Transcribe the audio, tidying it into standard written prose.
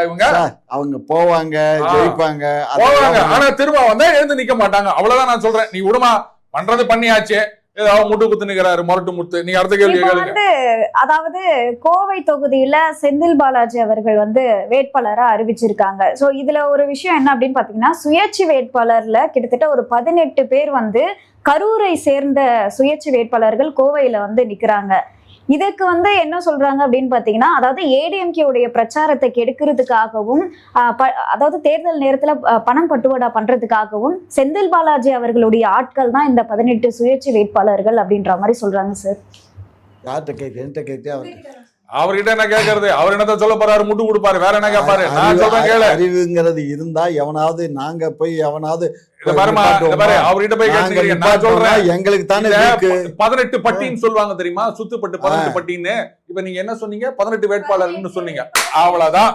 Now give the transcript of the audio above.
இவங்க அவங்க போவாங்க ஜெயிப்பாங்க போவாங்க ஆனா திரும்ப வந்தா எழுந்து நிக்க மாட்டாங்க. அவ்வளவுதான் நான் சொல்றேன். நீ விடுமா பண்றது பண்ணியாச்சு, ஏதாவது முட்டு குத்து நிக்கிறாரு மொரட்டு முத்து. நீங்க அடுத்த கேள்வி கேளுங்க. அதாவது கோவை தொகுதியில செந்தில் பாலாஜி அவர்கள் வேட்பாளரா அறிவிச்சிருக்காங்க. சோ இதுல ஒரு விஷயம் என்ன அப்படின்னு பாத்தீங்கன்னா, சுயேட்சை வேட்பாளர்ல கிட்டத்தட்ட ஒரு 18 பேர் கரூரை சேர்ந்த சுயேட்சை வேட்பாளர்கள் கோவையில நிக்கிறாங்க. இதுக்கு என்ன சொல்றாங்க அப்படின்னு பாத்தீங்கன்னா, அதாவது ஏடிஎம்கே உடைய பிரச்சாரத்தை கெடுக்கிறதுக்காகவும் அதாவது தேர்தல் நேரத்துல பணம் பட்டுவாடா பண்றதுக்காகவும் செந்தில் பாலாஜி அவர்களுடைய ஆட்கள் தான் இந்த 18 சுயேட்சை வேட்பாளர்கள் அப்படின்ற மாதிரி சொல்றாங்க சார். அவர்கிட்ட என்ன கேட்கறது? அவர் என்னத்த சொல்ல போறாரு? முட்டு கொடுப்பாரு, வேற என்ன கேட்பாரு? நான் சொல்றேன் கேளு. அறிவுங்கிறது இருந்தா எவனாவது நாங்க போய் எவனாவது அவர்கிட்ட போய் கேட்கிறீங்க. நான் சொல்றேன் எங்களுக்கு தானே 18 பட்டின்னு சொல்லுவாங்க தெரியுமா? சுத்துப்பட்டு 18 பட்டின்னு. இப்ப நீங்க என்ன சொன்னீங்க? 18 வேட்பாளர்னு சொன்னீங்க. அவ்வளவுதான்.